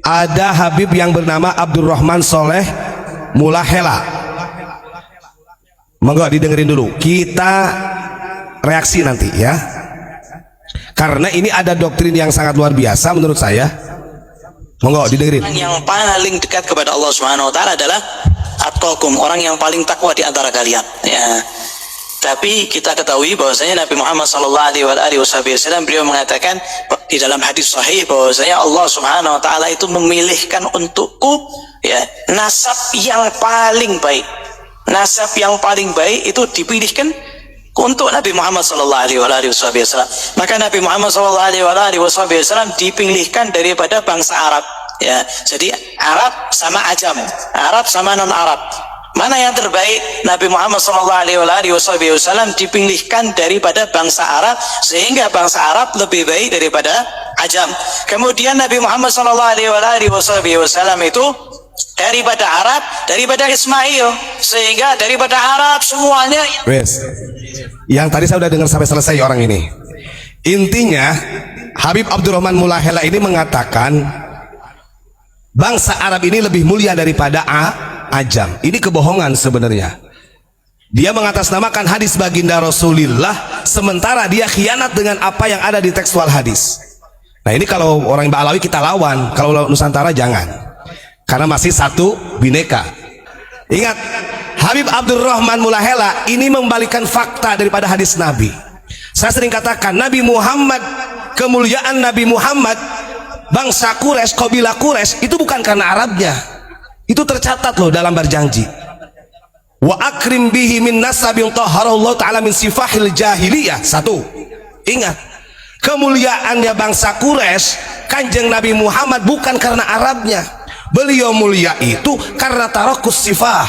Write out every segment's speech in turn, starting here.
ada Habib yang bernama Abdurrahman Soleh Mulahela. Monggo didengerin dulu, kita reaksi nanti ya, karena ini ada doktrin yang sangat luar biasa menurut saya. Monggo didengerin. Orang yang paling dekat kepada Allah Subhanahu wa taala adalah atqakum, orang yang paling takwa di antara kalian ya. Tapi kita ketahui bahwasanya Nabi Muhammad sallallahu alaihi wasallam beliau mengatakan di dalam hadis sahih bahwasanya Allah Subhanahu wa taala itu memilihkan untukku ya nasab yang paling baik. Nasab yang paling baik itu dipilihkan untuk Nabi Muhammad sallallahu alaihi wasallam. Maka Nabi Muhammad sallallahu alaihi wasallam dipilihkan daripada bangsa Arab ya. Jadi Arab sama Ajam, Arab sama non Arab. Mana yang terbaik? Nabi Muhammad sallallahu alaihi wasallam dipilihkan daripada bangsa Arab, sehingga bangsa Arab lebih baik daripada Ajam. Kemudian Nabi Muhammad sallallahu alaihi wasallam itu daripada Arab, daripada Ismail, sehingga daripada Arab semuanya. Wes, yang tadi saya udah dengar sampai selesai orang ini. Intinya Habib Abdurrahman Mulahela ini mengatakan bangsa Arab ini lebih mulia daripada Ajam. Ini kebohongan sebenarnya. Dia mengatasnamakan hadis baginda Rasulullah, sementara dia khianat dengan apa yang ada di tekstual hadis. Nah ini kalau orang Ba'alawi kita lawan, kalau Nusantara jangan, karena masih satu bineka. Ingat, Habib Abdurrahman Mulahela ini membalikkan fakta daripada hadis Nabi. Saya sering katakan Nabi Muhammad, kemuliaan Nabi Muhammad, bangsa Quraisy, kabilah Quraisy itu bukan karena Arabnya. Itu tercatat loh dalam berjanji. Wa akrim bihi min nasabin taharallahu ta'ala min sifahil jahiliyah. Satu, ingat, kemuliaannya bangsa Quraisy, Kanjeng Nabi Muhammad bukan karena Arabnya. Beliau mulia itu karena tarakus sifah,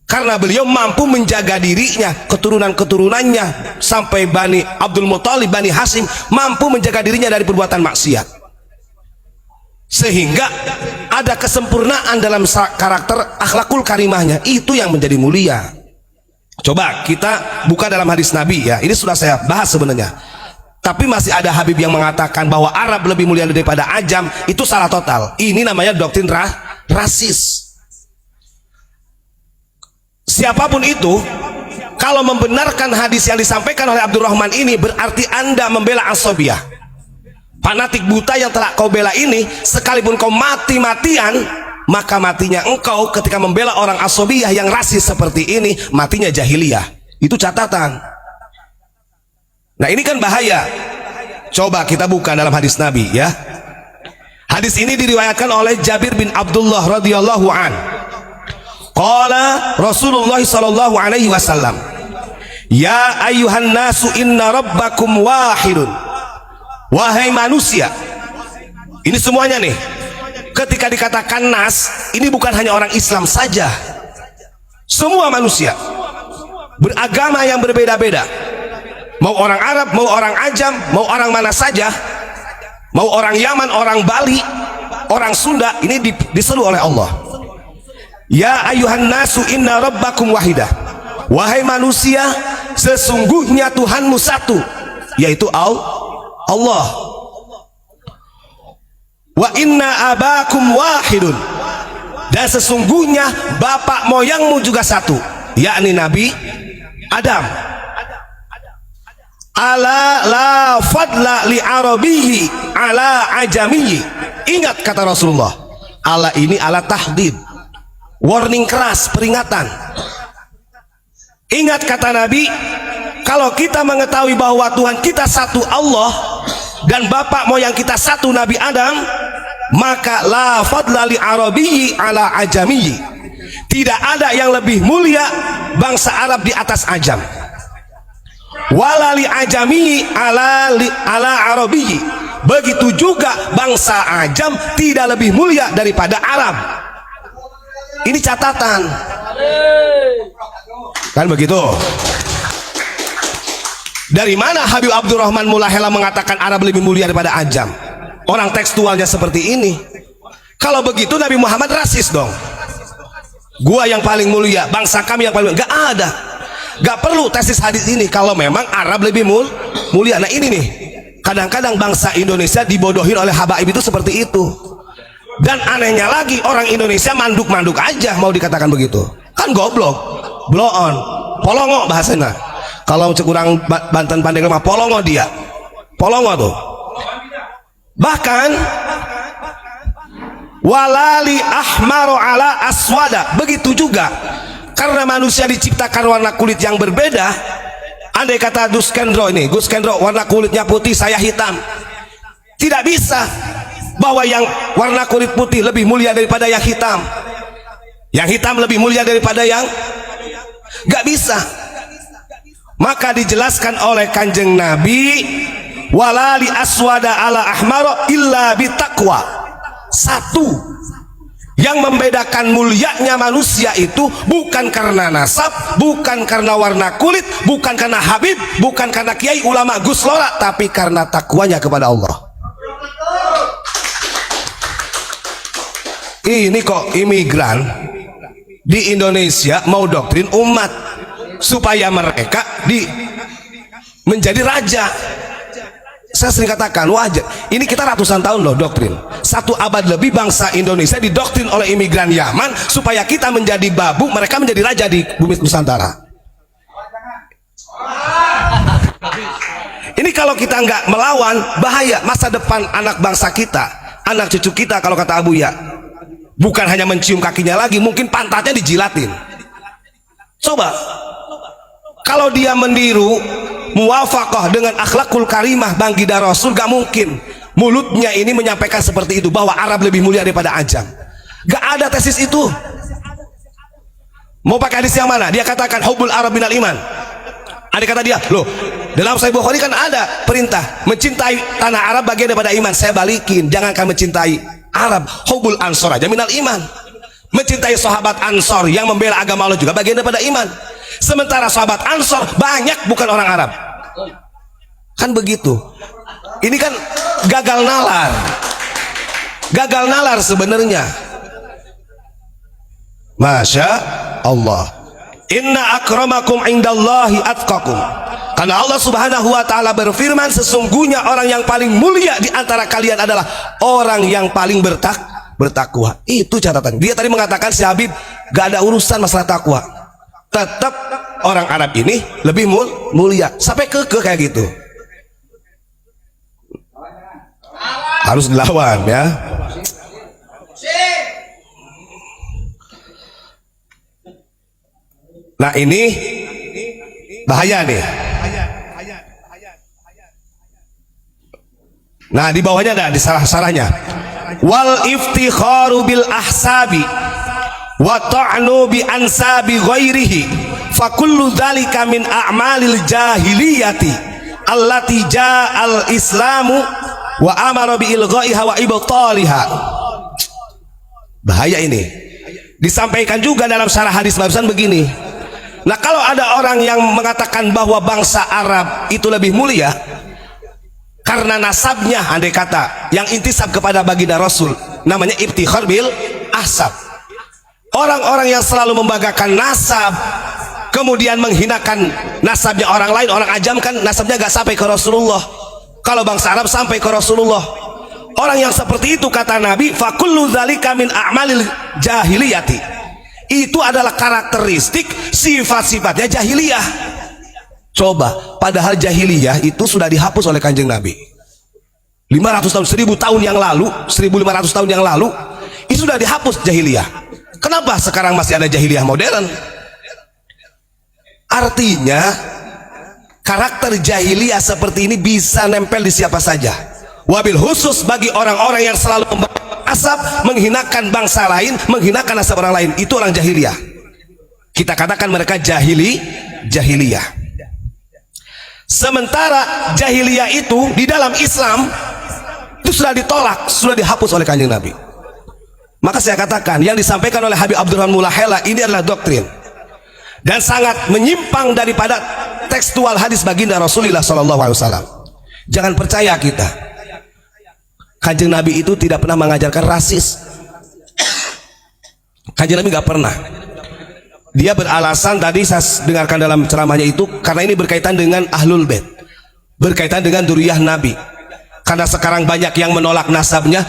karena beliau mampu menjaga dirinya, keturunan-keturunannya sampai Bani Abdul Muthalib, Bani Hasim, mampu menjaga dirinya dari perbuatan maksiat, sehingga ada kesempurnaan dalam karakter akhlakul karimahnya. Itu yang menjadi mulia. Coba kita buka dalam hadis Nabi ya, ini sudah saya bahas sebenarnya, tapi masih ada Habib yang mengatakan bahwa Arab lebih mulia daripada Ajam. Itu salah total. Ini namanya doktrin rasis. Siapapun itu, kalau membenarkan hadis yang disampaikan oleh Abdurrahman ini, berarti Anda membela asobiyah. Fanatik buta yang telah kau bela ini, sekalipun kau mati-matian, maka matinya engkau ketika membela orang asobiyah yang rasis seperti ini, matinya jahiliyah. Itu catatan. Nah ini kan bahaya. Coba kita buka dalam hadis Nabi ya. Hadis ini diriwayatkan oleh Jabir bin Abdullah radhiyallahu an. Qala Rasulullah sallallahu alaihi wasallam, ya ayyuhan nasu inna rabbakum wahidun. Wahai manusia, ini semuanya nih. Ketika dikatakan nas, ini bukan hanya orang Islam saja, semua manusia beragama yang berbeda-beda, mau orang Arab, mau orang Ajam, mau orang mana saja, mau orang Yaman, orang Bali, orang Sunda, ini diseru oleh Allah. Ya ayuhan nasu inna rabbakum wahidah. Wahai manusia, sesungguhnya Tuhanmu satu, yaitu Allah. Wa inna abakum wahidun. Dan sesungguhnya bapak moyangmu juga satu, yakni Nabi Adam. Ala la fadla li arabiyyi ala ajamiyyi. Ingat kata Rasulullah, ala ini ala tahdid, warning keras, peringatan. Ingat kata Nabi, kalau kita mengetahui bahwa Tuhan kita satu Allah dan bapak moyang kita satu Nabi Adam, maka la fadla li arabiyyi ala ajamiyyi. Tidak ada yang lebih mulia bangsa Arab di atas Ajam. Wala li ajamiyyi ala arabiyyi. Begitu juga bangsa Ajam tidak lebih mulia daripada Arab. Ini catatan. Kan begitu? Dari mana Habib Abdurrahman Mulahela mengatakan Arab lebih mulia daripada Ajam? Orang tekstualnya seperti ini. Kalau begitu Nabi Muhammad rasis dong. Gua yang paling mulia, bangsa kami yang paling mulia. Gak ada. Gak perlu tesis hadis ini kalau memang Arab lebih mulia. Nah ini nih, Kadang-kadang bangsa Indonesia dibodohin oleh habaib itu seperti itu. Dan anehnya lagi, orang Indonesia manduk-manduk aja mau dikatakan begitu. Kan goblok, blow on, polongo bahasanya. Kalau kurang Banten Pandeglang mah polongo dia. Polongo tuh. Bahkan walali ahmaru ala aswada, begitu juga karena manusia diciptakan warna kulit yang berbeda. Andai kata Gus Kendro warna kulitnya putih, saya hitam, tidak bisa bahwa yang warna kulit putih lebih mulia daripada yang hitam lebih mulia daripada yang gak bisa. Maka dijelaskan oleh Kanjeng Nabi, walali aswada ala ahmaro illa bitaqwa. Satu yang membedakan mulianya manusia itu bukan karena nasab, bukan karena warna kulit, bukan karena habib, bukan karena kiai ulama Gus Lora, tapi karena takwanya kepada Allah. Ini kok imigran di Indonesia mau doktrin umat supaya mereka menjadi raja. Saya sering katakan, wajar. Ini kita ratusan tahun loh doktrin. 1 abad lebih bangsa Indonesia didoktrin oleh imigran Yaman supaya kita menjadi babu, mereka menjadi raja di bumi Nusantara. Ini kalau kita nggak melawan, bahaya masa depan anak bangsa kita, anak cucu kita. Kalau kata Abuya, bukan hanya mencium kakinya lagi, mungkin pantatnya dijilatin. Coba kalau dia meniru muwafaqah dengan akhlakul karimah baginda Rasul, gak mungkin mulutnya ini menyampaikan seperti itu, bahwa Arab lebih mulia daripada Ajam. Gak ada tesis itu. Mau pakai hadis yang mana? Dia katakan hubul Arab minal iman. Ada kata dia, loh dalam Sahih Bukhari kan ada perintah mencintai tanah Arab bagian daripada iman. Saya balikin, jangankan mencintai Arab, hubul ansor aja minal iman. Mencintai sahabat Ansor yang membela agama Allah juga bagian daripada iman. Sementara sahabat Ansor banyak bukan orang Arab. Kan begitu. Ini kan gagal nalar sebenarnya. Masya Allah. Inna akramakum indallahi atqakum. Karena Allah Subhanahu wa ta'ala berfirman, sesungguhnya orang yang paling mulia di antara kalian adalah orang yang paling bertakwa. Itu catatan. Dia tadi mengatakan si Habib gak ada urusan masalah takwa. Tetap orang Arab ini lebih mulia. Sampai kayak gitu. Harus dilawan ya. Nah ini bahaya nih. Nah di bawahnya ada di sarah-sarahnya. Wal iftikharu bil ahsabi wa ta'nu bi ansabi ghairihi fa kullu dzalika min a'malil jahiliyati allati ja'al islamu wa amara bi ilghaiha wa ibtaliha. Bahaya ini. Disampaikan juga dalam syarah hadis barusan begini. Nah kalau ada orang yang mengatakan bahwa bangsa Arab itu lebih mulia karena nasabnya, andai kata yang intisab kepada baginda Rasul, namanya iftikhar bil ahsab. Orang-orang yang selalu membanggakan nasab kemudian menghinakan nasabnya orang lain, orang Ajam kan nasabnya gak sampai ke Rasulullah. Kalau bangsa Arab sampai ke Rasulullah. Orang yang seperti itu kata Nabi, fakullu dzalika min a'malil jahiliyati. Itu adalah karakteristik sifat-sifatnya jahiliyah. Coba, padahal jahiliyah itu sudah dihapus oleh Kanjeng Nabi 500 tahun, 1000 tahun yang lalu, 1500 tahun yang lalu itu sudah dihapus jahiliyah. Kenapa sekarang masih ada jahiliyah modern? Artinya karakter jahiliyah seperti ini bisa nempel di siapa saja. Wabil khusus bagi orang-orang yang selalu asab, menghinakan bangsa lain, menghinakan nasab orang lain, itu orang jahiliyah. Kita katakan mereka jahiliyah. Sementara jahiliyah itu di dalam Islam itu sudah ditolak, sudah dihapus oleh Kanjeng Nabi. Maka saya katakan yang disampaikan oleh Habib Abdurrahman Mulahela ini adalah doktrin dan sangat menyimpang daripada tekstual hadis baginda Rasulullah SAW. Jangan percaya kita. Kanjeng Nabi itu tidak pernah mengajarkan rasis. Kanjeng Nabi gak pernah. Dia beralasan, tadi saya dengarkan dalam ceramahnya itu, karena ini berkaitan dengan Ahlul Bait, berkaitan dengan duriyah Nabi. karena sekarang banyak yang menolak nasabnya,